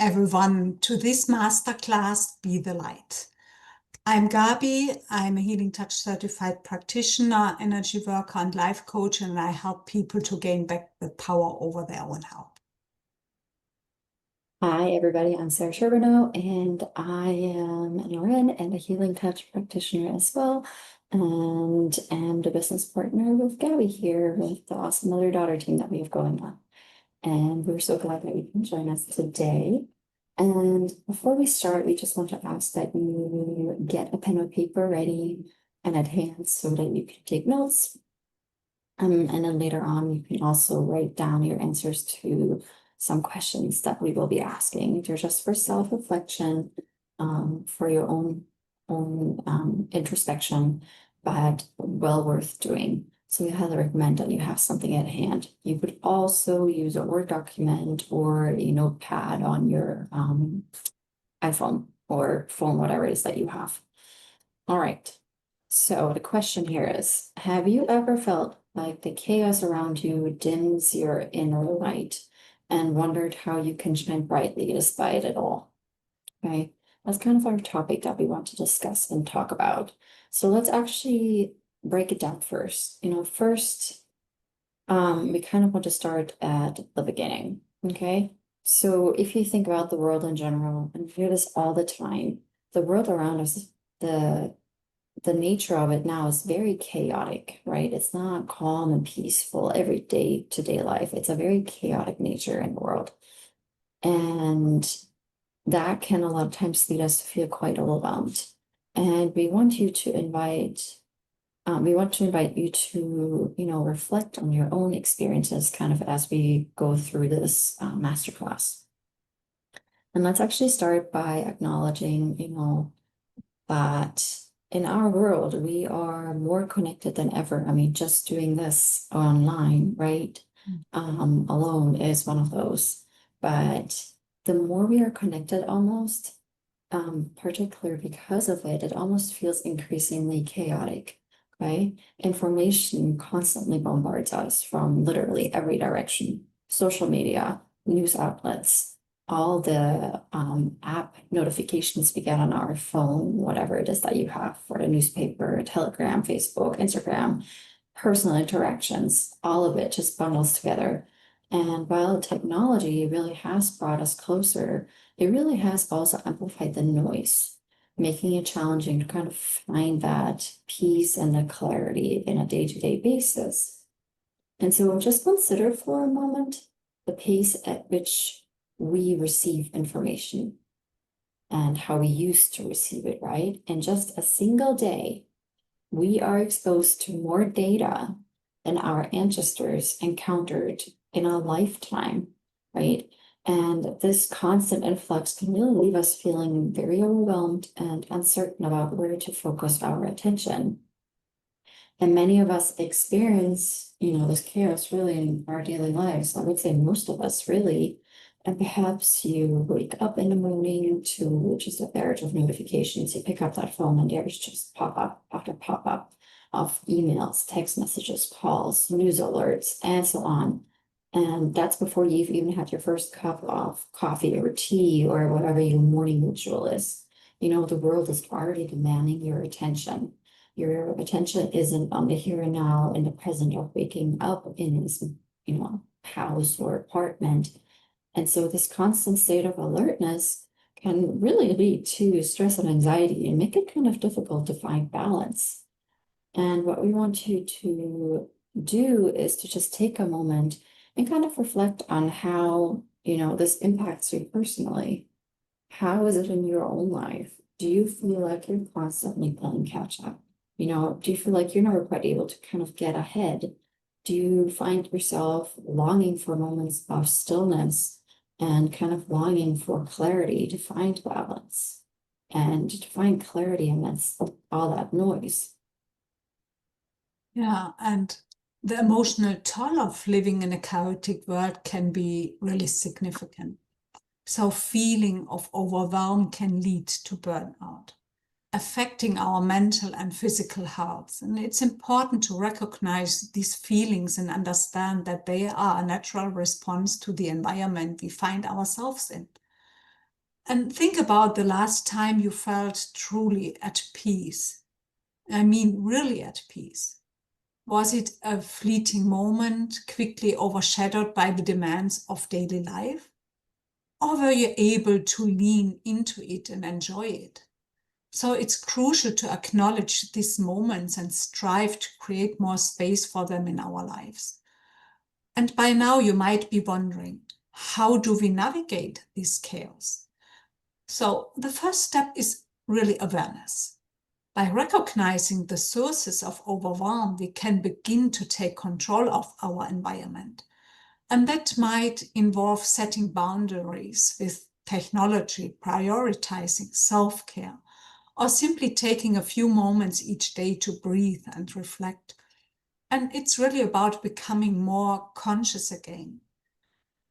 everyone to this masterclass, Be the Light. I'm Gabi. I'm a Healing Touch certified practitioner, energy worker, and life coach, and I help people to gain back the power over their own health. Hi, everybody. I'm Sarah Charbonneau, and I am an RN and a Healing Touch practitioner as well, and am the business partner with Gabi here with the awesome mother-daughter team that we have going on. And we're so glad that you can join us today. And before we start, we just want to ask that you get a pen and paper ready and at hand so that you can take notes. And then later on, you can also write down your answers to some questions that we will be asking. They're just for self-reflection, for your own introspection, but well worth doing. So we highly recommend that you have something at hand. You could also use a Word document or a notepad on your iPhone or phone, whatever it is that you have. All right. So the question here is, have you ever felt like the chaos around you dims your inner light and wondered how you can shine brightly despite it all? Okay, that's kind of our topic that we want to discuss and talk about. So let's actually break it down first. First, we kind of want to start at the beginning. Okay, so if you think about the world in general, and you hear this all the time, the world around us, the nature of it now is very chaotic, right? It's not calm and peaceful every day to day life. It's a very chaotic nature in the world. And that can a lot of times lead us to feel quite overwhelmed. And we want you to invite you to, reflect on your own experiences kind of as we go through this masterclass. And let's actually start by acknowledging, that in our world, we are more connected than ever. I mean, just doing this online, right? Alone is one of those. But the more we are connected almost, particularly because of it, it almost feels increasingly chaotic, right? Information constantly bombards us from literally every direction. Social media, news outlets, all the app notifications we get on our phone, whatever it is that you have for the newspaper, Telegram, Facebook, Instagram, personal interactions, all of it just bundles together. And while technology really has brought us closer, it really has also amplified the noise, making it challenging to kind of find that peace and the clarity in a day-to-day basis. And so just consider for a moment the pace at which we receive information and how we used to receive it, right? In just a single day, we are exposed to more data than our ancestors encountered in a lifetime, right? And this constant influx can really leave us feeling very overwhelmed and uncertain about where to focus our attention. And many of us experience, this chaos really in our daily lives. I would say most of us really. And perhaps you wake up in the morning to just a barrage of notifications. You pick up that phone and there's just pop up after pop up of emails, text messages, calls, news alerts, and so on. And that's before you've even had your first cup of coffee or tea or whatever your morning ritual is. The world is already demanding your attention. Your attention isn't on the here and now in the present of waking up in this, house or apartment. And so this constant state of alertness can really lead to stress and anxiety and make it kind of difficult to find balance. And what we want you to do is to just take a moment and kind of reflect on how, this impacts you personally. How is it in your own life? Do you feel like you're constantly playing catch up? Do you feel like you're never quite able to kind of get ahead? Do you find yourself longing for moments of stillness and kind of longing for clarity to find balance and to find clarity amidst all that noise? Yeah, and the emotional toll of living in a chaotic world can be really significant. So feeling of overwhelm can lead to burnout, affecting our mental and physical health. And it's important to recognize these feelings and understand that they are a natural response to the environment we find ourselves in. And think about the last time you felt truly at peace. I mean, really at peace. Was it a fleeting moment, quickly overshadowed by the demands of daily life? Or were you able to lean into it and enjoy it? So it's crucial to acknowledge these moments and strive to create more space for them in our lives. And by now you might be wondering, how do we navigate this chaos? So the first step is really awareness. By recognizing the sources of overwhelm, we can begin to take control of our environment. And that might involve setting boundaries with technology, prioritizing self-care, or simply taking a few moments each day to breathe and reflect. And it's really about becoming more conscious again.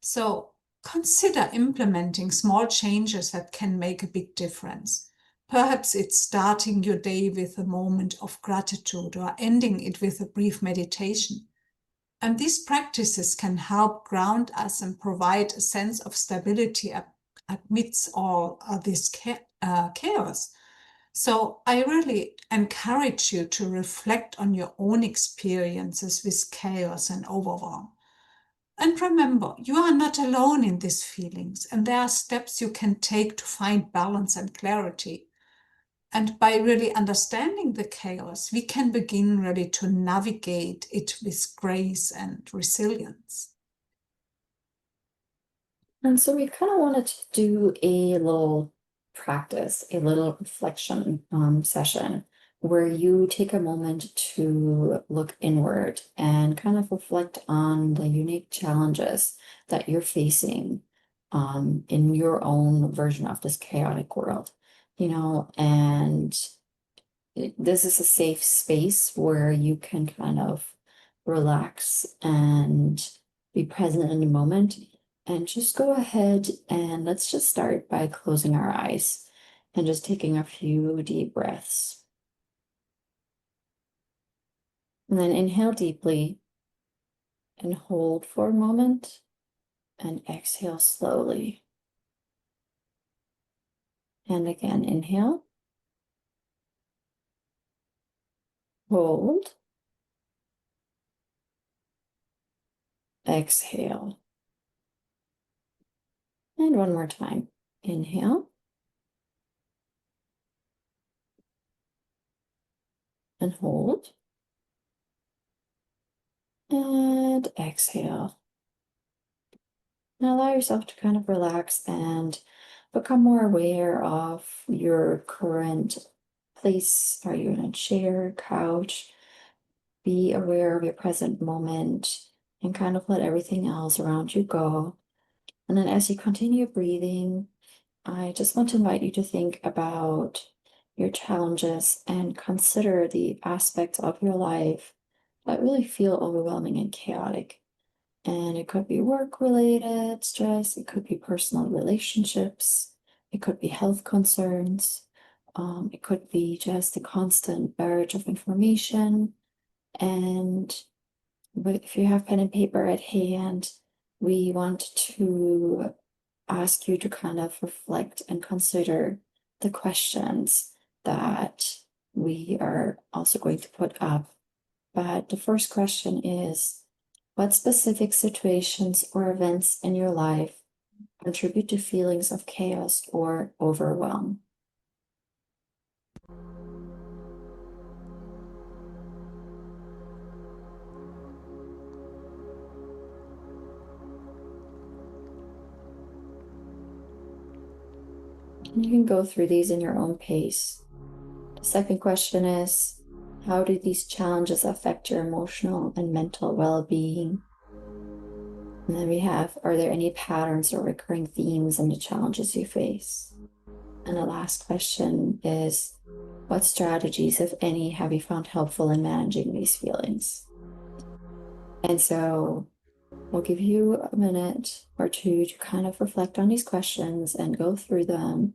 So consider implementing small changes that can make a big difference. Perhaps it's starting your day with a moment of gratitude or ending it with a brief meditation. And these practices can help ground us and provide a sense of stability amidst all this chaos. So I really encourage you to reflect on your own experiences with chaos and overwhelm. And remember, you are not alone in these feelings, and there are steps you can take to find balance and clarity. And by really understanding the chaos, we can begin really to navigate it with grace and resilience. And so we kind of wanted to do a little practice, a little reflection session where you take a moment to look inward and kind of reflect on the unique challenges that you're facing in your own version of this chaotic world, and this is a safe space where you can kind of relax and be present in the moment. And just go ahead and let's just start by closing our eyes and just taking a few deep breaths. And then inhale deeply and hold for a moment and exhale slowly. And again, inhale, hold, exhale. And one more time. Inhale and hold and exhale. Now allow yourself to kind of relax and become more aware of your current place. Are you in a chair, couch? Be aware of your present moment and kind of let everything else around you go. And then as you continue breathing, I just want to invite you to think about your challenges and consider the aspects of your life that really feel overwhelming and chaotic. And it could be work-related stress, it could be personal relationships, it could be health concerns, it could be just the constant barrage of information. And if you have pen and paper at hand, we want to ask you to kind of reflect and consider the questions that we are also going to put up. But the first question is, what specific situations or events in your life contribute to feelings of chaos or overwhelm? And you can go through these in your own pace. The second question is, how do these challenges affect your emotional and mental well-being? And then we have, are there any patterns or recurring themes in the challenges you face? And the last question is, what strategies, if any, have you found helpful in managing these feelings? And so we'll give you a minute or two to kind of reflect on these questions and go through them.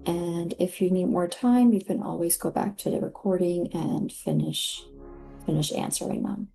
And if you need more time, you can always go back to the recording and finish answering them.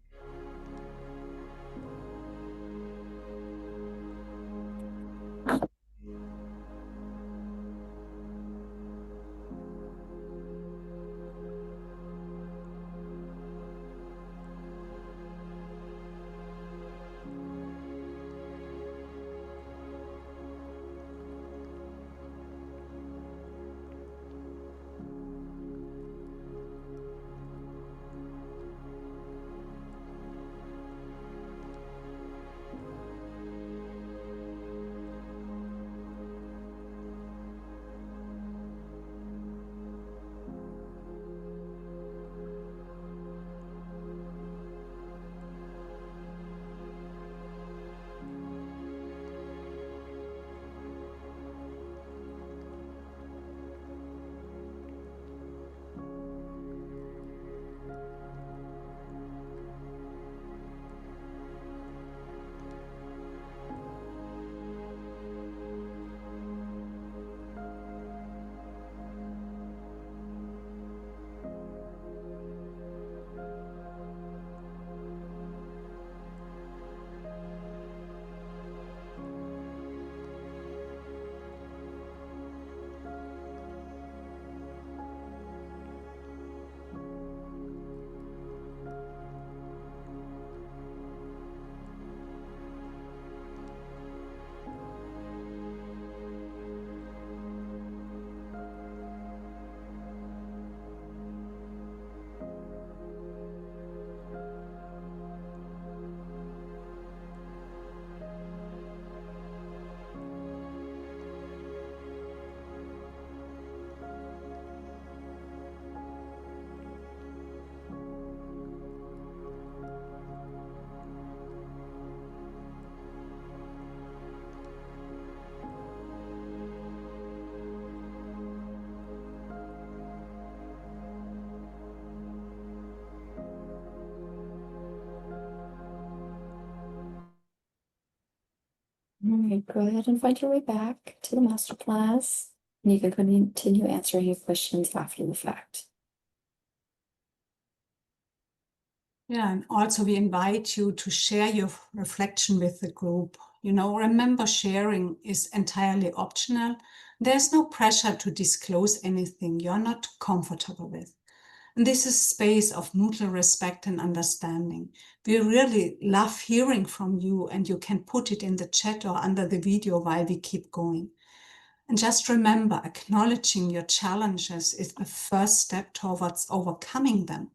right, go ahead and find your way back to the masterclass, and you can continue answering your questions after the fact. Yeah, and also we invite you to share your reflection with the group. Remember, sharing is entirely optional. There's no pressure to disclose anything you're not comfortable with. And this is space of mutual respect and understanding. We really love hearing from you, and you can put it in the chat or under the video while we keep going. And just remember, acknowledging your challenges is the first step towards overcoming them.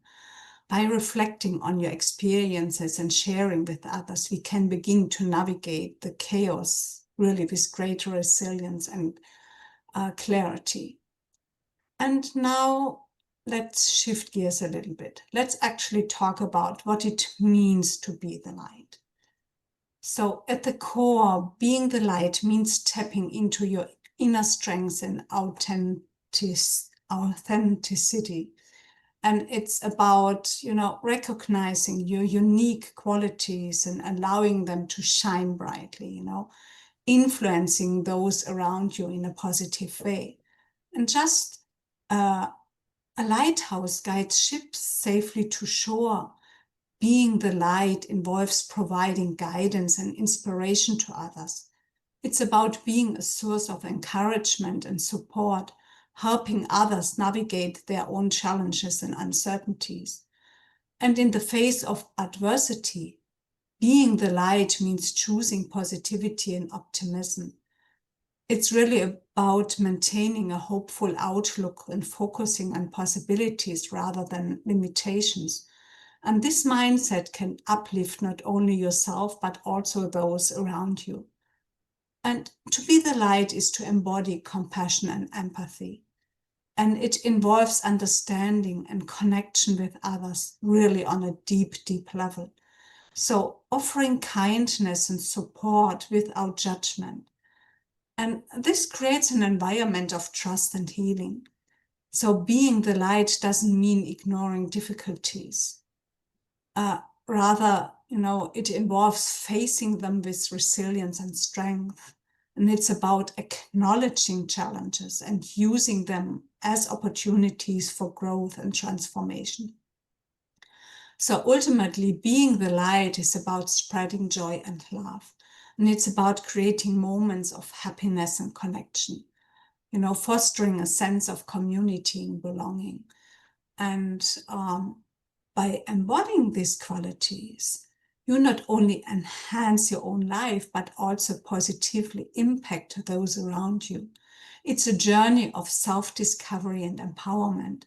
By reflecting on your experiences and sharing with others, we can begin to navigate the chaos really with greater resilience and clarity. And now let's shift gears a little bit. Let's actually talk about what it means to be the light. So at the core, being the light means tapping into your inner strengths and authenticity. And it's about, recognizing your unique qualities and allowing them to shine brightly, influencing those around you in a positive way. And just a lighthouse guides ships safely to shore. Being the light involves providing guidance and inspiration to others. It's about being a source of encouragement and support, helping others navigate their own challenges and uncertainties. And in the face of adversity, being the light means choosing positivity and optimism. It's really about maintaining a hopeful outlook and focusing on possibilities rather than limitations. And this mindset can uplift not only yourself, but also those around you. And to be the light is to embody compassion and empathy. And it involves understanding and connection with others, really on a deep, deep level. So offering kindness and support without judgment. And this creates an environment of trust and healing. So being the light doesn't mean ignoring difficulties. Rather, it involves facing them with resilience and strength. And it's about acknowledging challenges and using them as opportunities for growth and transformation. So ultimately, being the light is about spreading joy and love. And it's about creating moments of happiness and connection, fostering a sense of community and belonging. And by embodying these qualities, you not only enhance your own life, but also positively impact those around you. It's a journey of self-discovery and empowerment,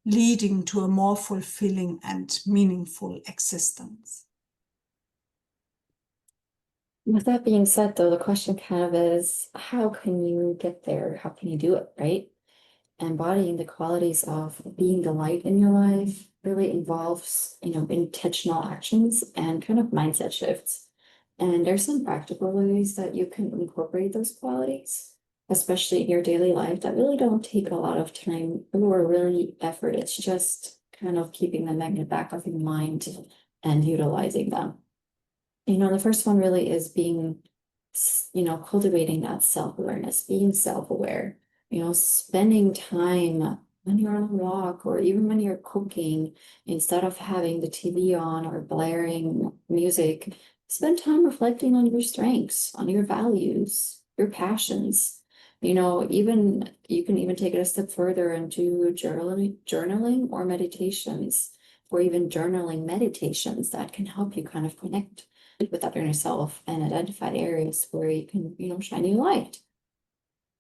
leading to a more fulfilling and meaningful existence. With that being said, though, the question kind of is, how can you get there? How can you do it, right? Embodying the qualities of being the light in your life really involves, intentional actions and kind of mindset shifts. And there's some practical ways that you can incorporate those qualities, especially in your daily life, that really don't take a lot of time or really effort. It's just kind of keeping them in the back of your mind and utilizing them. The first one really is being, cultivating that self-awareness, being self-aware, spending time when you're on a walk or even when you're cooking, instead of having the TV on or blaring music, spend time reflecting on your strengths, on your values, your passions. Even you can even take it a step further and do journaling or meditations, or even journaling meditations that can help you kind of connect with that inner self and identify areas where you can, shine your light.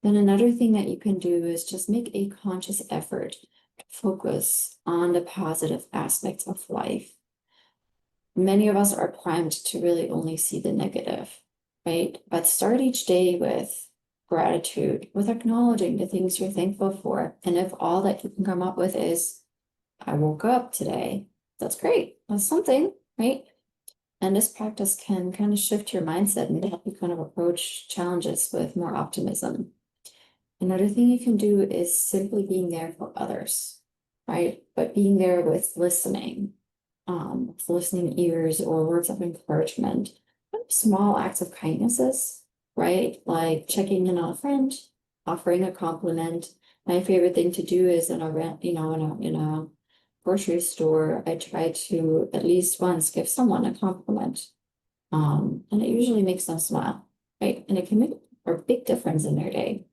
Then another thing that you can do is just make a conscious effort to focus on the positive aspects of life. Many of us are primed to really only see the negative, right? But start each day with gratitude, with acknowledging the things you're thankful for. And if all that you can come up with is, I woke up today, that's great. That's something, right? And this practice can kind of shift your mindset and help you kind of approach challenges with more optimism. Another thing you can do is simply being there for others, right? But being there with listening ears or words of encouragement, small acts of kindnesses right? Like checking in on a friend, offering a compliment. My favorite thing to do is in a rent, in a grocery store, I try to at least once give someone a compliment. And it usually makes them smile, right? And it can make a big difference in their day.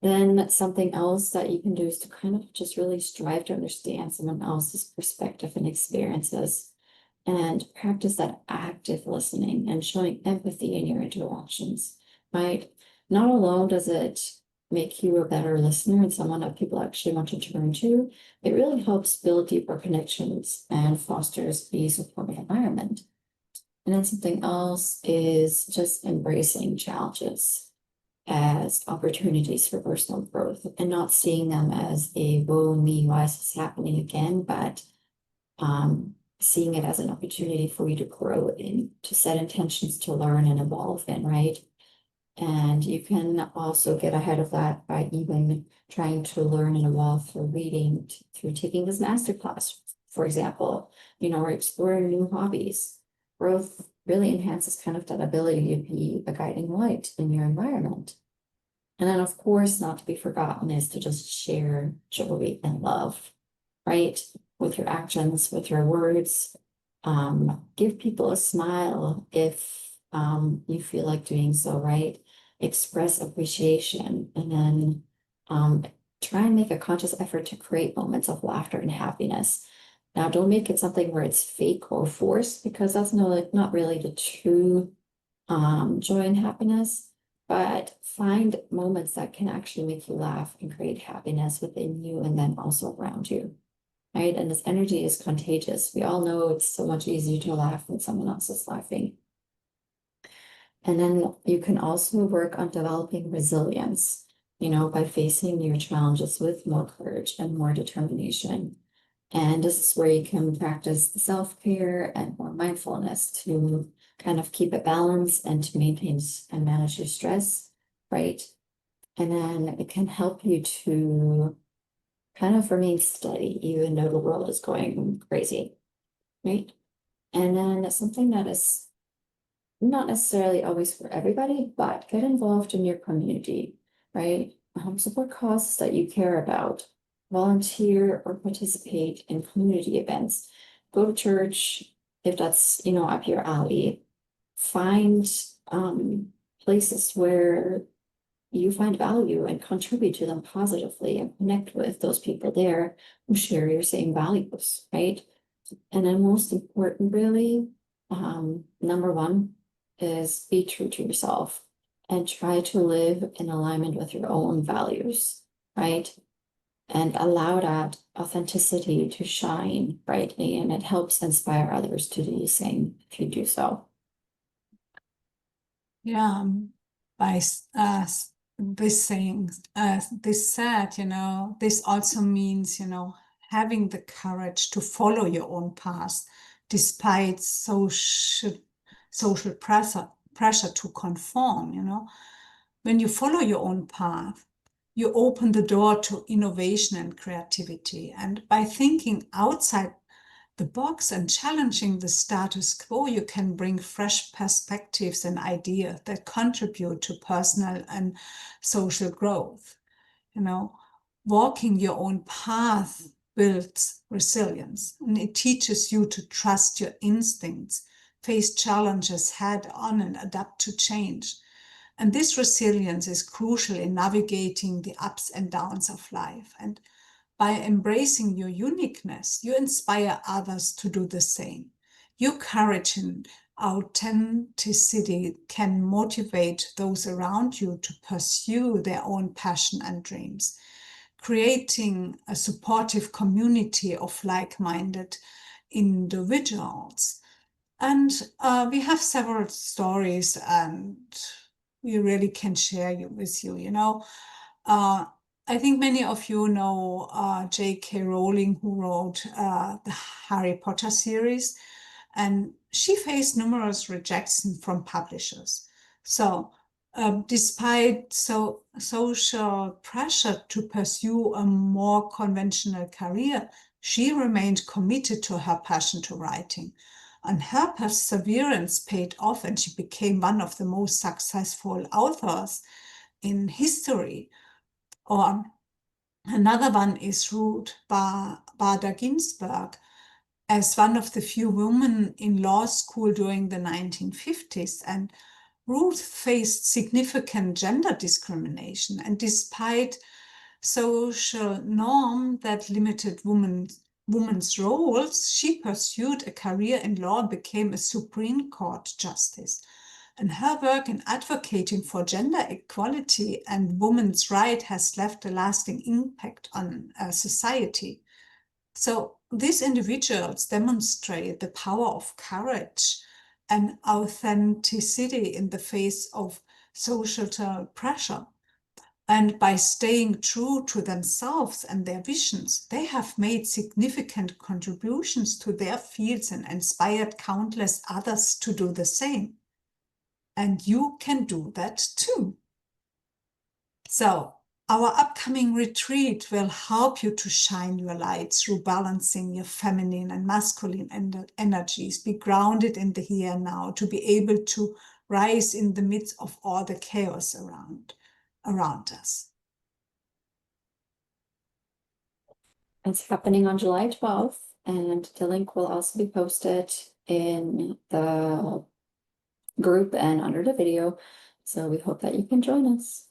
Then something else that you can do is to kind of just really strive to understand someone else's perspective and experiences and practice that active listening and showing empathy in your interactions, right? Not alone does it make you a better listener and someone that people actually want to turn to, it really helps build deeper connections and fosters a supportive environment. And then something else is just embracing challenges as opportunities for personal growth and not seeing them as a woe me, why is this happening again, but seeing it as an opportunity for you to grow in, to set intentions to learn and evolve in, right? And you can also get ahead of that by even trying to learn and evolve through reading, through taking this masterclass, for example, or exploring new hobbies. Growth really enhances kind of that ability to be a guiding light in your environment. And then, of course, not to be forgotten is to just share joy and love, right? With your actions, with your words. Give people a smile if you feel like doing so, right? Express appreciation and then try and make a conscious effort to create moments of laughter and happiness. Now, don't make it something where it's fake or forced because that's not really the true joy and happiness, but find moments that can actually make you laugh and create happiness within you and then also around you, right? And this energy is contagious. We all know it's so much easier to laugh when someone else is laughing. And then you can also work on developing resilience, by facing your challenges with more courage and more determination. And this is where you can practice the self-care and more mindfulness to kind of keep it balanced and to maintain and manage your stress, right? And then it can help you to kind of remain steady, even though the world is going crazy, right? And then something that is not necessarily always for everybody, but get involved in your community, right? Support causes that you care about, volunteer or participate in community events, go to church if that's, up your alley, find places where you find value and contribute to them positively and connect with those people there who share your same values, right? And then most important, really, number one is be true to yourself and try to live in alignment with your own values, right? And allow that authenticity to shine brightly, and it helps inspire others to do the same if you do so. Yeah, by this saying, this said, this also means, having the courage to follow your own path despite social pressure to conform. When you follow your own path, you open the door to innovation and creativity. And by thinking outside the box and challenging the status quo, you can bring fresh perspectives and ideas that contribute to personal and social growth. Walking your own path builds resilience, and it teaches you to trust your instincts, face challenges head on, and adapt to change. And this resilience is crucial in navigating the ups and downs of life. And by embracing your uniqueness, you inspire others to do the same. Your courage and authenticity can motivate those around you to pursue their own passion and dreams, creating a supportive community of like-minded individuals. And we have several stories, and we really can share with you. I think many of you know J.K. Rowling, who wrote the Harry Potter series, and she faced numerous rejections from publishers. So, despite social pressure to pursue a more conventional career, she remained committed to her passion to writing. And her perseverance paid off, and she became one of the most successful authors in history. Or another one is Ruth Bader Ginsburg. As one of the few women in law school during the 1950s, and Ruth faced significant gender discrimination, and despite social norm that limited women's roles, she pursued a career in law and became a Supreme Court justice. And her work in advocating for gender equality and women's rights has left a lasting impact on society. So these individuals demonstrate the power of courage and authenticity in the face of social pressure. And by staying true to themselves and their visions, they have made significant contributions to their fields and inspired countless others to do the same. And you can do that too. So, our upcoming retreat will help you to shine your light through balancing your feminine and masculine energies. Be grounded in the here and now, to be able to rise in the midst of all the chaos around us. It's happening on July 12th, and the link will also be posted in the group and under the video. So we hope that you can join us.